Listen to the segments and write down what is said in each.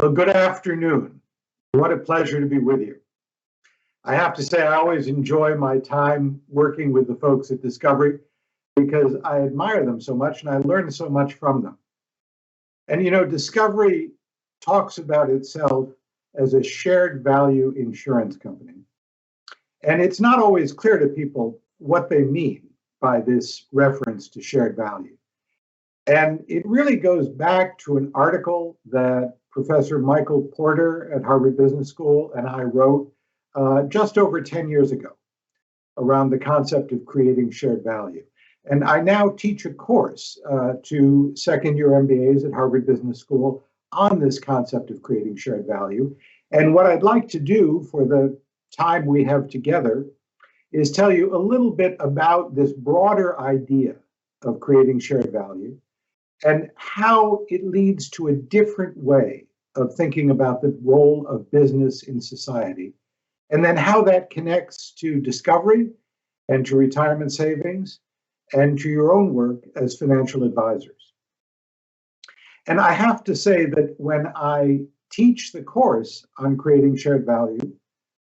Well, good afternoon. What a pleasure to be with you. I have to say, I always enjoy my time working with the folks at Discovery because I admire them so much and I learn so much from them. And you know, Discovery talks about itself as a shared value insurance company. And it's not always clear to people what they mean by this reference to shared value. And it really goes back to an article that Professor Michael Porter at Harvard Business School and I wrote just over 10 years ago around the concept of creating shared value. And I now teach a course to second-year MBAs at Harvard Business School on this concept of creating shared value. And what I'd like to do for the time we have together is tell you a little bit about this broader idea of creating shared value and how it leads to a different way of thinking about the role of business in society, and then how that connects to discovery and to retirement savings and to your own work as financial advisors. And I have to say that when I teach the course on creating shared value,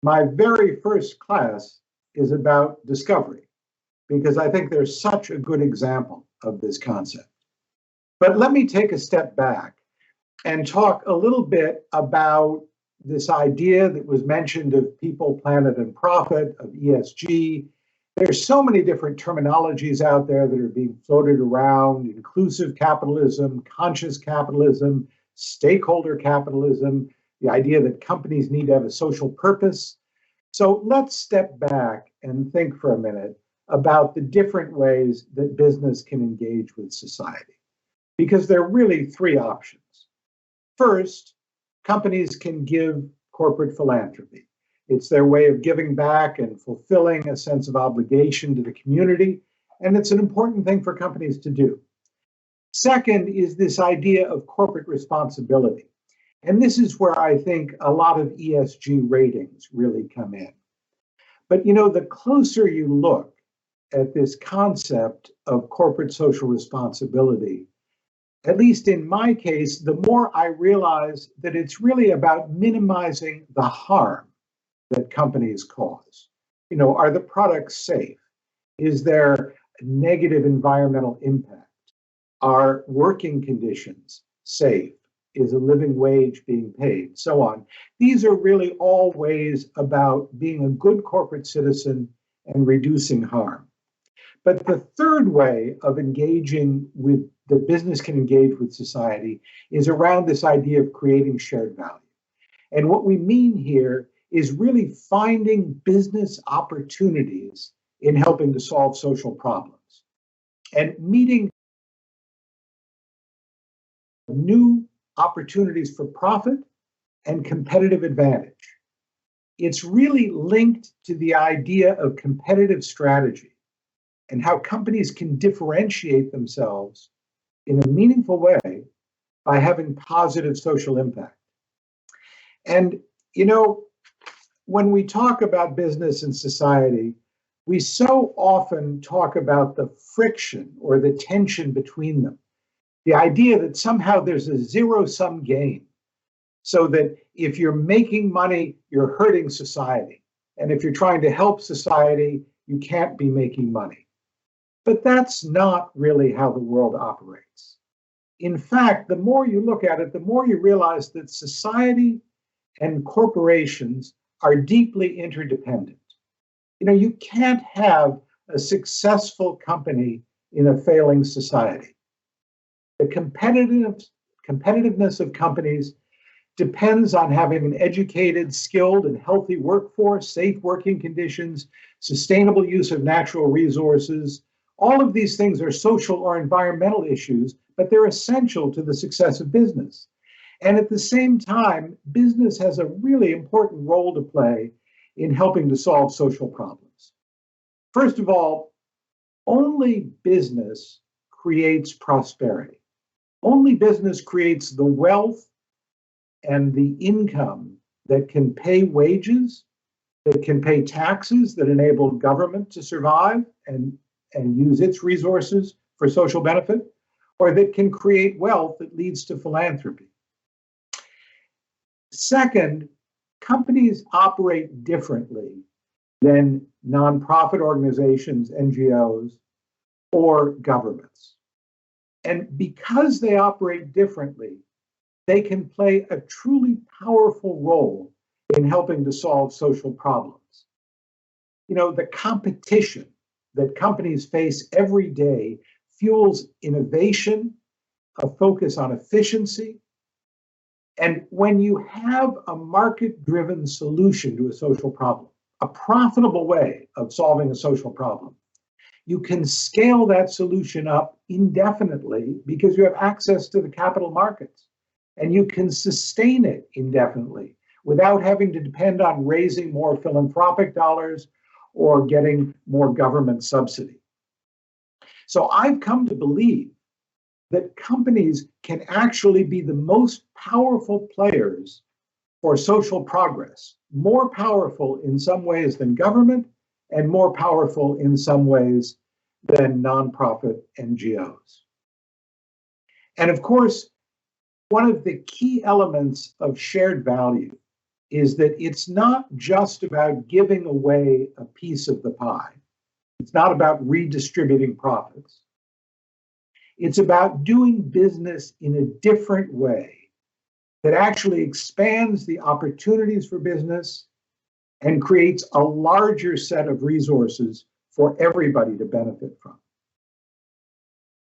my very first class is about discovery, because I think there's such a good example of this concept. But let me take a step back and talk a little bit about this idea that was mentioned of people, planet, and profit, of ESG. There's so many different terminologies out there that are being floated around: inclusive capitalism, conscious capitalism, stakeholder capitalism, the idea that companies need to have a social purpose. So let's step back and think for a minute about the different ways that business can engage with society. Because there are really three options. First, companies can give corporate philanthropy. It's their way of giving back and fulfilling a sense of obligation to the community, and it's an important thing for companies to do. Second is this idea of corporate responsibility. And this is where I think a lot of ESG ratings really come in. But you know, the closer you look at this concept of corporate social responsibility, at least in my case, the more I realize that it's really about minimizing the harm that companies cause. You know, are the products safe? Is there negative environmental impact? Are working conditions safe? Is a living wage being paid? So on. These are really all ways about being a good corporate citizen and reducing harm. But the third way of engaging with the business can engage with society is around this idea of creating shared value. And what we mean here is really finding business opportunities in helping to solve social problems and meeting new opportunities for profit and competitive advantage. It's really linked to the idea of competitive strategy and how companies can differentiate themselves in a meaningful way by having positive social impact. And, you know, when we talk about business and society, we so often talk about the friction or the tension between them. The idea that somehow there's a zero-sum game, so that if you're making money, you're hurting society. And if you're trying to help society, you can't be making money. But that's not really how the world operates. In fact, the more you look at it, the more you realize that society and corporations are deeply interdependent. You know, you can't have a successful company in a failing society. The competitiveness of companies depends on having an educated, skilled, and healthy workforce, safe working conditions, sustainable use of natural resources. All of these things are social or environmental issues, but they're essential to the success of business. And at the same time, business has a really important role to play in helping to solve social problems. First of all, only business creates prosperity. Only business creates the wealth and the income that can pay wages, that can pay taxes, that enable government to survive and use its resources for social benefit, or that can create wealth that leads to philanthropy. Second, companies operate differently than nonprofit organizations, NGOs, or governments. And because they operate differently, they can play a truly powerful role in helping to solve social problems. You know, the competition that companies face every day fuels innovation, a focus on efficiency. And when you have a market-driven solution to a social problem, a profitable way of solving a social problem, you can scale that solution up indefinitely because you have access to the capital markets, and you can sustain it indefinitely without having to depend on raising more philanthropic dollars or getting more government subsidy. So I've come to believe that companies can actually be the most powerful players for social progress, more powerful in some ways than government, and more powerful in some ways than nonprofit NGOs. And of course, one of the key elements of shared value is that it's not just about giving away a piece of the pie. It's not about redistributing profits. It's about doing business in a different way that actually expands the opportunities for business and creates a larger set of resources for everybody to benefit from.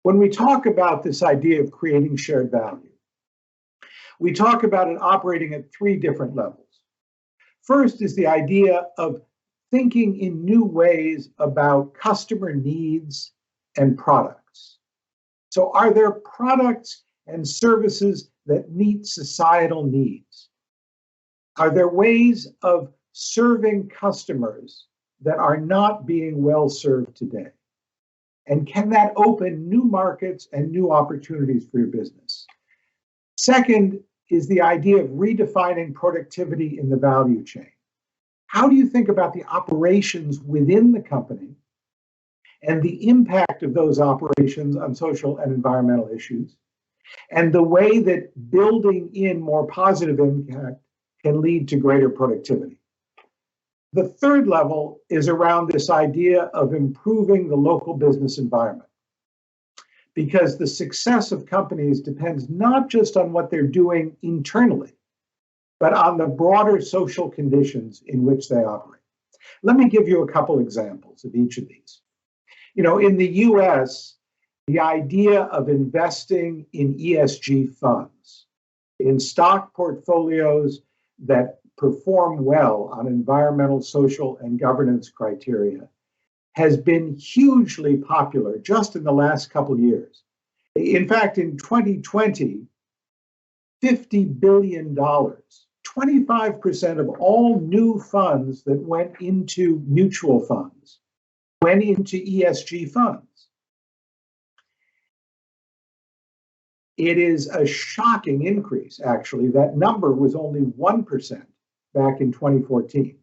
When we talk about this idea of creating shared value, we talk about it operating at three different levels. First is the idea of thinking in new ways about customer needs and products. So are there products and services that meet societal needs? Are there ways of serving customers that are not being well served today? And can that open new markets and new opportunities for your business? Second is the idea of redefining productivity in the value chain. How do you think about the operations within the company and the impact of those operations on social and environmental issues, and the way that building in more positive impact can lead to greater productivity? The third level is around this idea of improving the local business environment, because the success of companies depends not just on what they're doing internally, but on the broader social conditions in which they operate. Let me give you a couple examples of each of these. You know, in the US, the idea of investing in ESG funds, in stock portfolios that perform well on environmental, social, and governance criteria, has been hugely popular just in the last couple of years. In fact, in 2020, $50 billion, 25% of all new funds that went into mutual funds went into ESG funds. It is a shocking increase, actually. That number was only 1% back in 2014.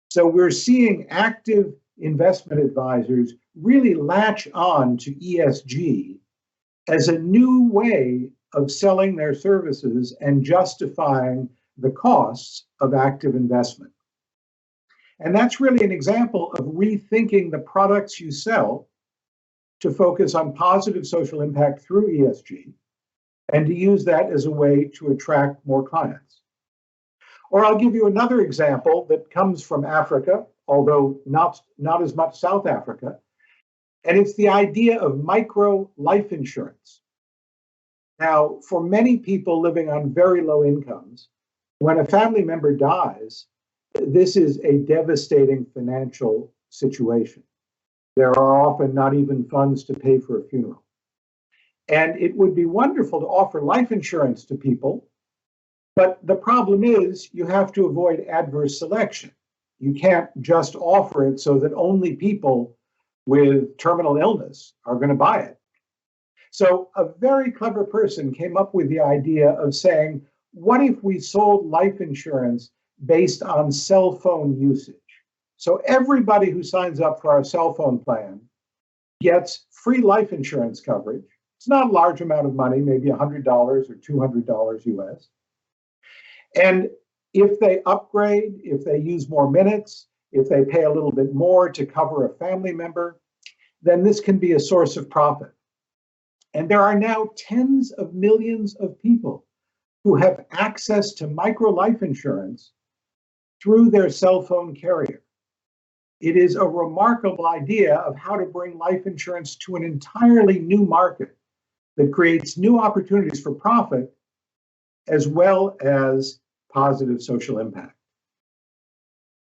So we're seeing active investment advisors really latch on to ESG as a new way of selling their services and justifying the costs of active investment. And that's really an example of rethinking the products you sell to focus on positive social impact through ESG and to use that as a way to attract more clients. Or I'll give you another example that comes from Africa, although not as much South Africa, and it's the idea of micro life insurance. Now, for many people living on very low incomes, when a family member dies, this is a devastating financial situation. There are often not even funds to pay for a funeral. And it would be wonderful to offer life insurance to people, but the problem is you have to avoid adverse selection. You can't just offer it so that only people with terminal illness are going to buy it. So a very clever person came up with the idea of saying, what if we sold life insurance based on cell phone usage? So everybody who signs up for our cell phone plan gets free life insurance coverage. It's not a large amount of money, maybe $100 or $200 US. And if they upgrade, if they use more minutes, if they pay a little bit more to cover a family member, then this can be a source of profit. And there are now tens of millions of people who have access to micro life insurance through their cell phone carrier. It is a remarkable idea of how to bring life insurance to an entirely new market that creates new opportunities for profit as well as positive social impact.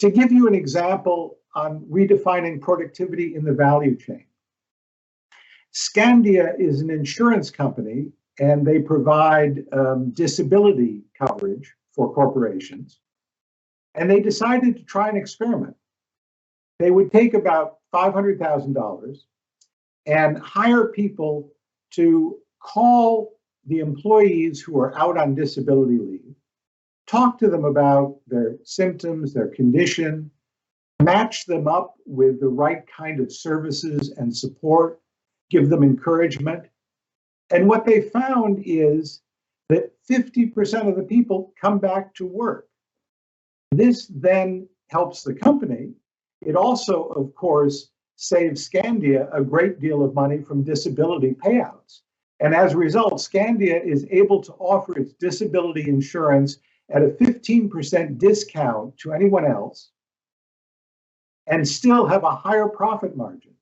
To give you an example on redefining productivity in the value chain, Scandia is an insurance company and they provide disability coverage for corporations. And they decided to try an experiment. They would take about $500,000 and hire people to call the employees who are out on disability leave, talk to them about their symptoms, their condition, match them up with the right kind of services and support, give them encouragement. And what they found is that 50% of the people come back to work. This then helps the company. It also, of course, saves Scandia a great deal of money from disability payouts. And as a result, Scandia is able to offer its disability insurance at a 15% discount to anyone else and still have a higher profit margin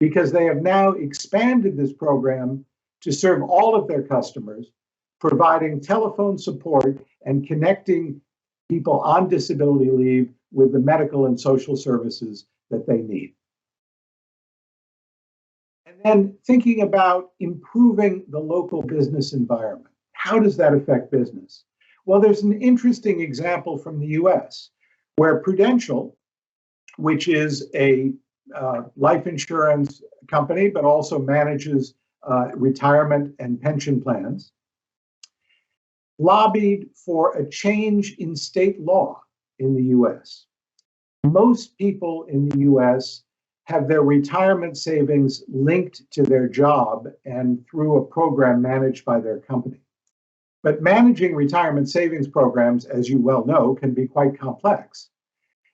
because they have now expanded this program to serve all of their customers, providing telephone support and connecting people on disability leave with the medical and social services that they need. And then thinking about improving the local business environment. How does that affect business? Well, there's an interesting example from the US where Prudential, which is a life insurance company, but also manages retirement and pension plans, lobbied for a change in state law in the US. Most people in the US have their retirement savings linked to their job and through a program managed by their company. But managing retirement savings programs, as you well know, can be quite complex.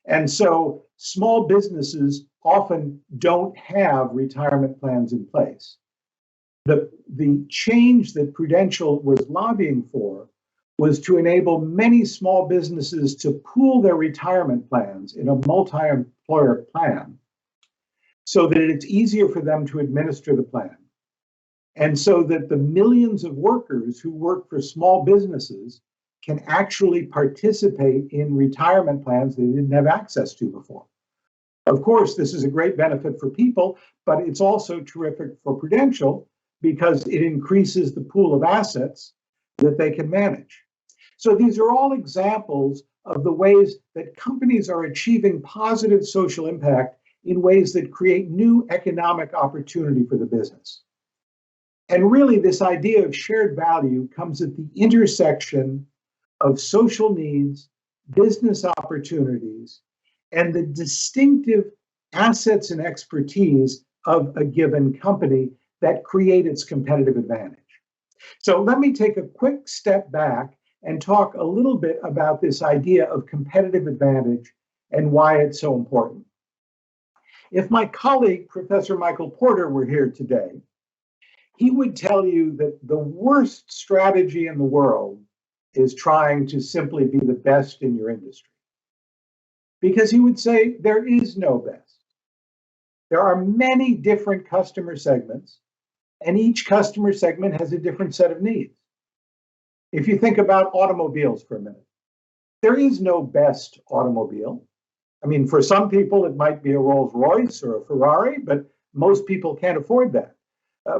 And so small businesses often don't have retirement plans in place. The change that Prudential was lobbying for was to enable many small businesses to pool their retirement plans in a multi-employer plan so that it's easier for them to administer the plan. And so that the millions of workers who work for small businesses can actually participate in retirement plans they didn't have access to before. Of course, this is a great benefit for people, but it's also terrific for Prudential because it increases the pool of assets that they can manage. So these are all examples of the ways that companies are achieving positive social impact in ways that create new economic opportunity for the business. And really, this idea of shared value comes at the intersection of social needs, business opportunities, and the distinctive assets and expertise of a given company that create its competitive advantage. So let me take a quick step back and talk a little bit about this idea of competitive advantage and why it's so important. If my colleague, Professor Michael Porter, were here today, he would tell you that the worst strategy in the world is trying to simply be the best in your industry. Because he would say there is no best. There are many different customer segments, and each customer segment has a different set of needs. If you think about automobiles for a minute, there is no best automobile. I mean, for some people, it might be a Rolls-Royce or a Ferrari, but most people can't afford that.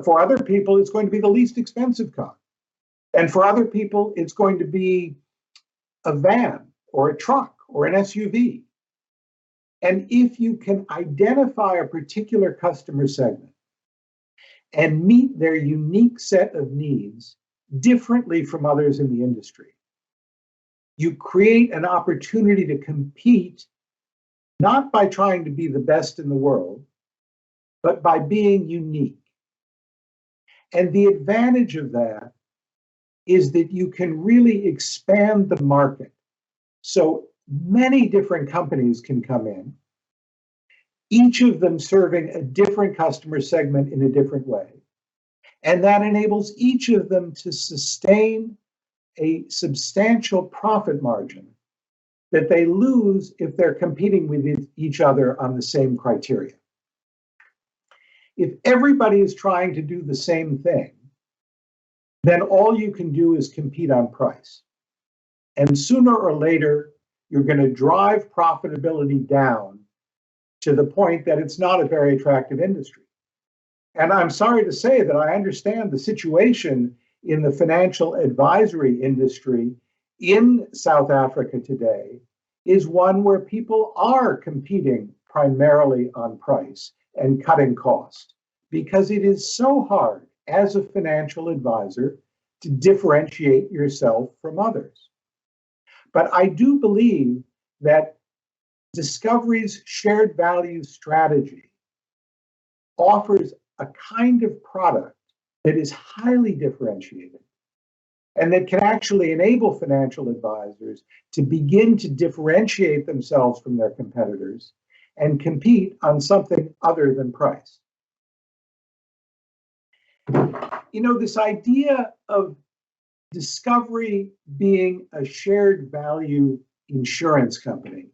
For other people, it's going to be the least expensive car. And for other people, it's going to be a van or a truck or an SUV. And if you can identify a particular customer segment and meet their unique set of needs differently from others in the industry, you create an opportunity to compete, not by trying to be the best in the world, but by being unique. And the advantage of that is that you can really expand the market. So many different companies can come in, each of them serving a different customer segment in a different way. And that enables each of them to sustain a substantial profit margin that they lose if they're competing with each other on the same criteria. If everybody is trying to do the same thing, then all you can do is compete on price. And sooner or later, you're going to drive profitability down to the point that it's not a very attractive industry. And I'm sorry to say that I understand the situation in the financial advisory industry in South Africa today is one where people are competing primarily on price and cutting cost, because it is so hard as a financial advisor to differentiate yourself from others. But I do believe that Discovery's shared value strategy offers a kind of product that is highly differentiated and that can actually enable financial advisors to begin to differentiate themselves from their competitors and compete on something other than price. You know, this idea of Discovery being a shared value insurance company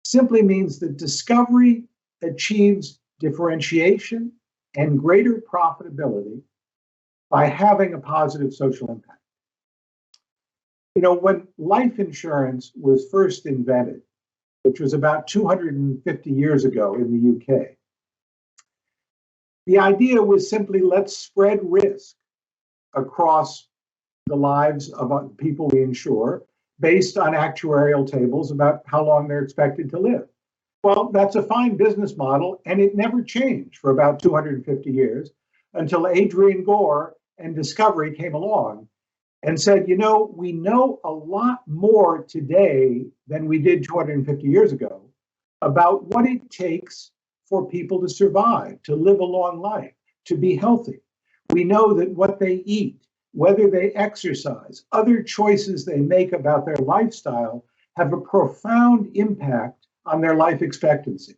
simply means that Discovery achieves differentiation and greater profitability by having a positive social impact. You know, when life insurance was first invented, which was about 250 years ago in the UK, the idea was simply let's spread risk across the lives of people we insure based on actuarial tables about how long they're expected to live. Well, that's a fine business model, and it never changed for about 250 years until Adrian Gore and Discovery came along and said, you know, we know a lot more today than we did 250 years ago about what it takes for people to survive, to live a long life, to be healthy. We know that what they eat, whether they exercise, other choices they make about their lifestyle have a profound impact on their life expectancy.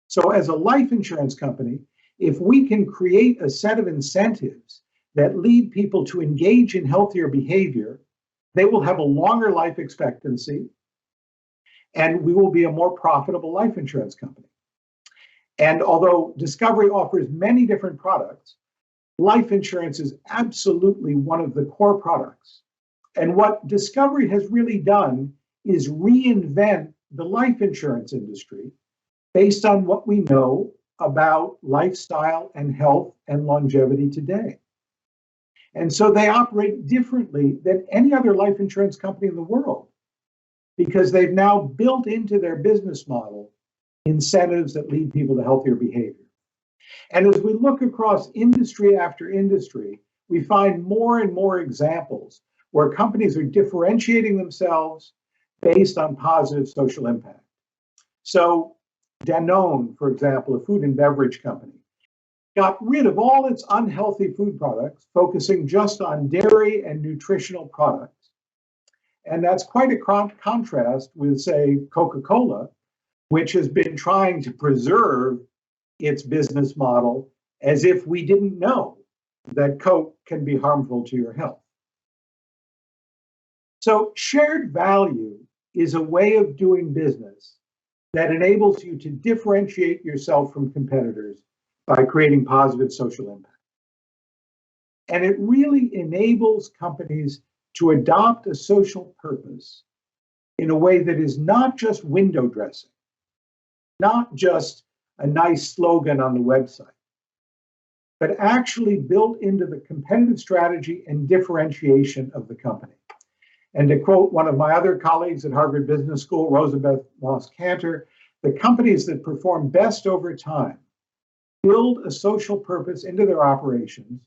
So as a life insurance company, if we can create a set of incentives that lead people to engage in healthier behavior, they will have a longer life expectancy, and we will be a more profitable life insurance company. And although Discovery offers many different products, life insurance is absolutely one of the core products. And what Discovery has really done is reinvent the life insurance industry based on what we know about lifestyle and health and longevity today. And so they operate differently than any other life insurance company in the world because they've now built into their business model incentives that lead people to healthier behavior. And as we look across industry after industry, we find more and more examples where companies are differentiating themselves based on positive social impact. So Danone, for example, a food and beverage company, got rid of all its unhealthy food products, focusing just on dairy and nutritional products. And that's quite a contrast with, say, Coca-Cola, which has been trying to preserve its business model as if we didn't know that Coke can be harmful to your health. So shared value is a way of doing business that enables you to differentiate yourself from competitors by creating positive social impact. And it really enables companies to adopt a social purpose in a way that is not just window dressing, not just a nice slogan on the website, but actually built into the competitive strategy and differentiation of the company. And to quote one of my other colleagues at Harvard Business School, Rosabeth Moss-Kanter, the companies that perform best over time build a social purpose into their operations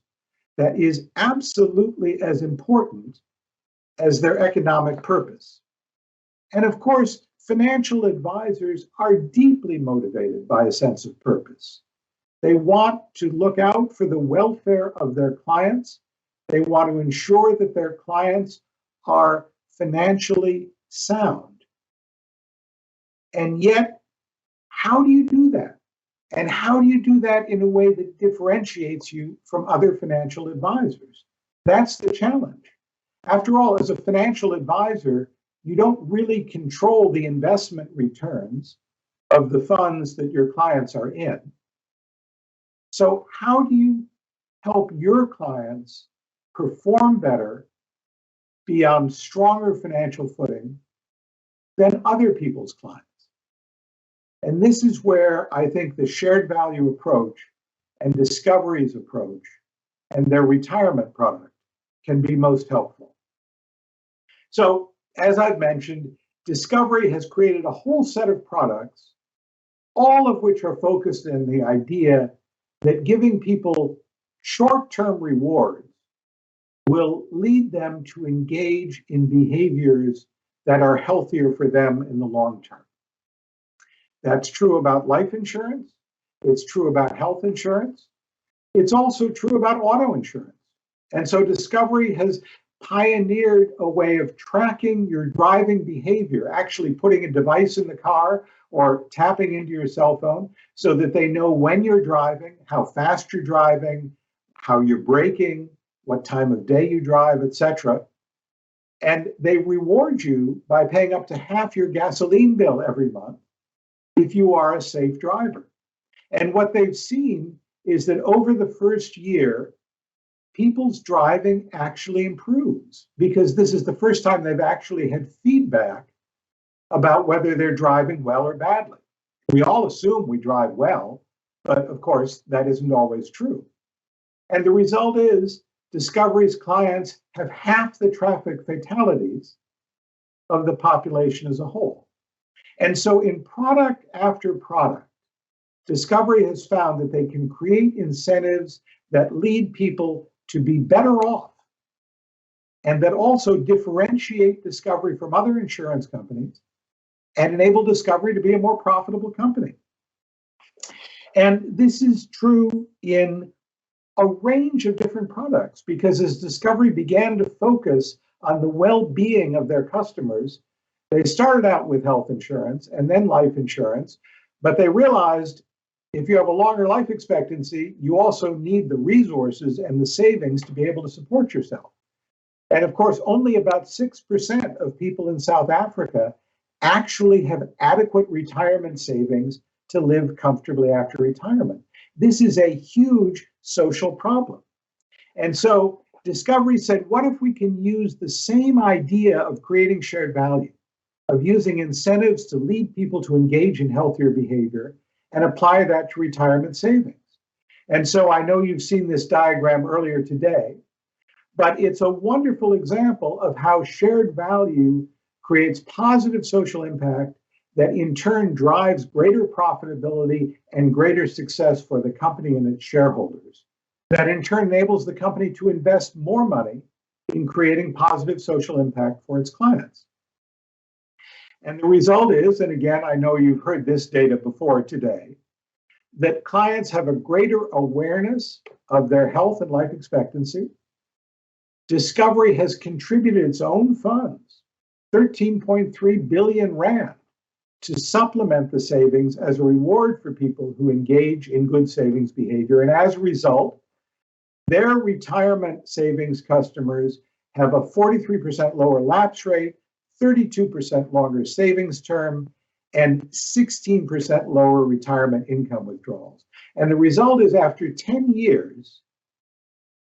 that is absolutely as important as their economic purpose. And of course, financial advisors are deeply motivated by a sense of purpose. They want to look out for the welfare of their clients They want to ensure that their clients are financially sound. And yet, how do you do that? And how do you do that in a way that differentiates you from other financial advisors? That's the challenge. After all, as a financial advisor, you don't really control the investment returns of the funds that your clients are in. So how do you help your clients perform better, be on stronger financial footing than other people's clients? And this is where I think the shared value approach and Discovery's approach and their retirement product can be most helpful. So, as I've mentioned, Discovery has created a whole set of products, all of which are focused in the idea that giving people short-term rewards will lead them to engage in behaviors that are healthier for them in the long term. That's true about life insurance. It's true about health insurance. It's also true about auto insurance. And so Discovery has pioneered a way of tracking your driving behavior, actually putting a device in the car or tapping into your cell phone so that they know when you're driving, how fast you're driving, how you're braking, what time of day you drive, etc. And they reward you by paying up to half your gasoline bill every month if you are a safe driver. And what they've seen is that over the first year, people's driving actually improves because this is the first time they've actually had feedback about whether they're driving well or badly. We all assume we drive well, but of course, that isn't always true. And the result is Discovery's clients have half the traffic fatalities of the population as a whole. And so in product after product, Discovery has found that they can create incentives that lead people to be better off and that also differentiate Discovery from other insurance companies and enable Discovery to be a more profitable company. And this is true in a range of different products because as Discovery began to focus on the well-being of their customers, they started out with health insurance and then life insurance, but they realized if you have a longer life expectancy, you also need the resources and the savings to be able to support yourself. And of course, only about 6% of people in South Africa actually have adequate retirement savings to live comfortably after retirement. This is a huge social problem. And so Discovery said, what if we can use the same idea of creating shared value, of using incentives to lead people to engage in healthier behavior and apply that to retirement savings? And so I know you've seen this diagram earlier today, but it's a wonderful example of how shared value creates positive social impact that in turn drives greater profitability and greater success for the company and its shareholders. That in turn enables the company to invest more money in creating positive social impact for its clients. And the result is, and again, I know you've heard this data before today, that clients have a greater awareness of their health and life expectancy. Discovery has contributed its own funds, 13.3 billion rand, to supplement the savings as a reward for people who engage in good savings behavior. And as a result, their retirement savings customers have a 43% lower lapse rate, 32% longer savings term, and 16% lower retirement income withdrawals. And the result is after 10 years,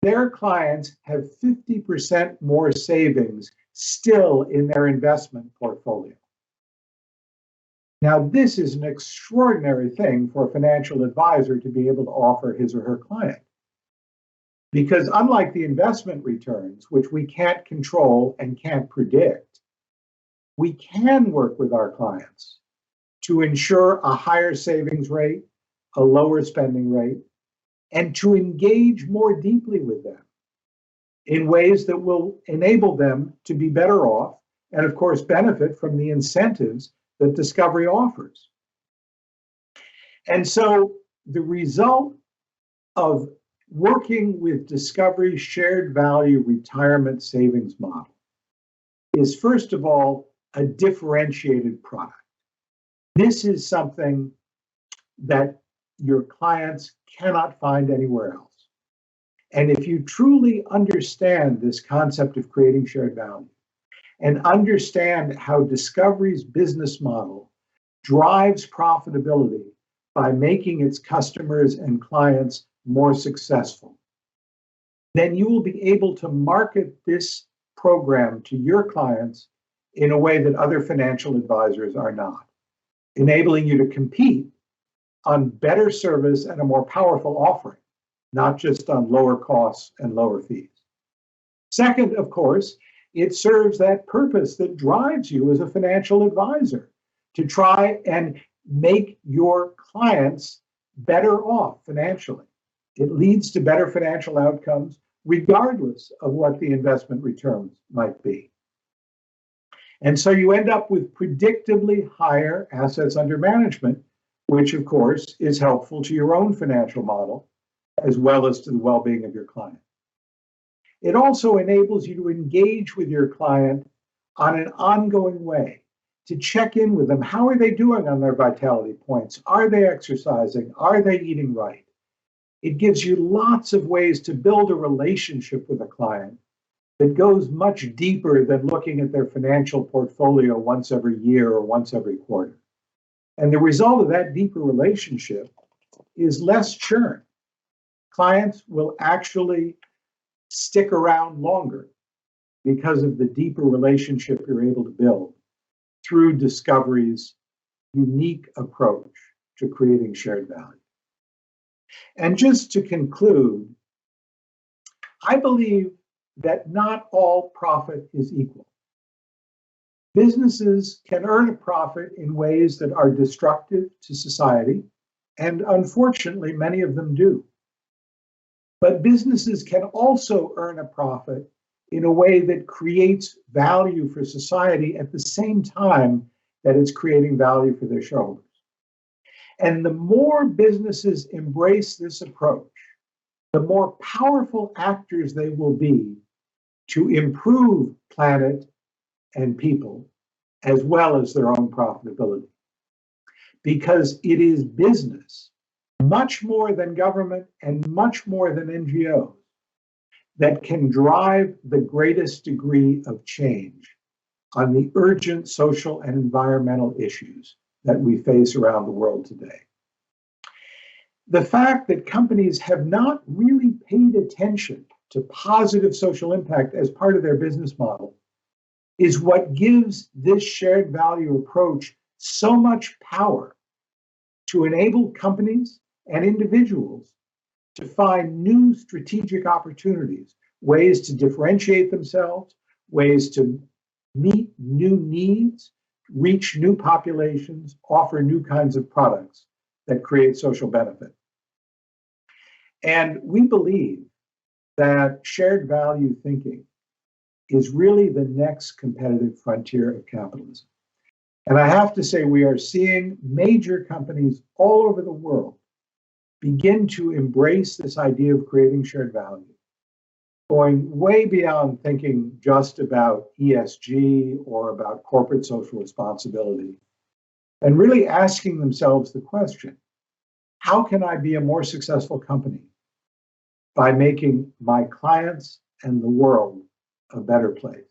their clients have 50% more savings still in their investment portfolio. Now, this is an extraordinary thing for a financial advisor to be able to offer his or her client. Because unlike the investment returns, which we can't control and can't predict, we can work with our clients to ensure a higher savings rate, a lower spending rate, and to engage more deeply with them in ways that will enable them to be better off and, of course, benefit from the incentives that Discovery offers. And so the result of working with Discovery's shared value retirement savings model is, first of all, a differentiated product. This is something that your clients cannot find anywhere else. And if you truly understand this concept of creating shared value and understand how Discovery's business model drives profitability by making its customers and clients more successful, then you will be able to market this program to your clients in a way that other financial advisors are not, enabling you to compete on better service and a more powerful offering, not just on lower costs and lower fees. Second, of course, it serves that purpose that drives you as a financial advisor to try and make your clients better off financially. It leads to better financial outcomes regardless of what the investment returns might be. And so you end up with predictably higher assets under management, which of course is helpful to your own financial model as well as to the well-being of your client. It also enables you to engage with your client on an ongoing way, to check in with them. How are they doing on their vitality points? Are they exercising? Are they eating right? It gives you lots of ways to build a relationship with a client that goes much deeper than looking at their financial portfolio once every year or once every quarter. And the result of that deeper relationship is less churn. Clients will actually stick around longer because of the deeper relationship you're able to build through Discovery's unique approach to creating shared value. And just to conclude, I believe that not all profit is equal. Businesses can earn a profit in ways that are destructive to society, and unfortunately, many of them do. But businesses can also earn a profit in a way that creates value for society at the same time that it's creating value for their shareholders. And the more businesses embrace this approach, the more powerful actors they will be to improve planet and people, as well as their own profitability. Because it is business, much more than government and much more than NGOs, that can drive the greatest degree of change on the urgent social and environmental issues that we face around the world today. The fact that companies have not really paid attention to positive social impact as part of their business model is what gives this shared value approach so much power to enable companies and individuals to find new strategic opportunities, ways to differentiate themselves, ways to meet new needs, reach new populations, offer new kinds of products that create social benefit. And we believe that shared value thinking is really the next competitive frontier of capitalism. And I have to say, we are seeing major companies all over the world begin to embrace this idea of creating shared value, going way beyond thinking just about ESG or about corporate social responsibility, and really asking themselves the question, how can I be a more successful company by making my clients and the world a better place?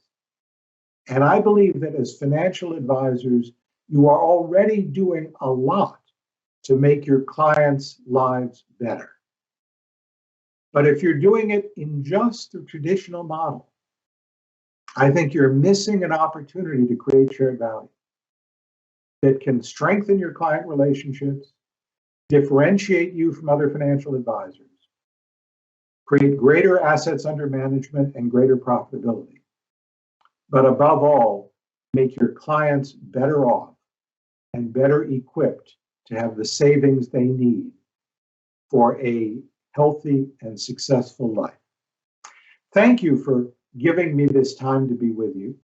And I believe that as financial advisors, you are already doing a lot to make your clients' lives better. But if you're doing it in just the traditional model, I think you're missing an opportunity to create shared value that can strengthen your client relationships, differentiate you from other financial advisors, create greater assets under management and greater profitability, but above all, make your clients better off and better equipped to have the savings they need for a healthy and successful life. Thank you for giving me this time to be with you.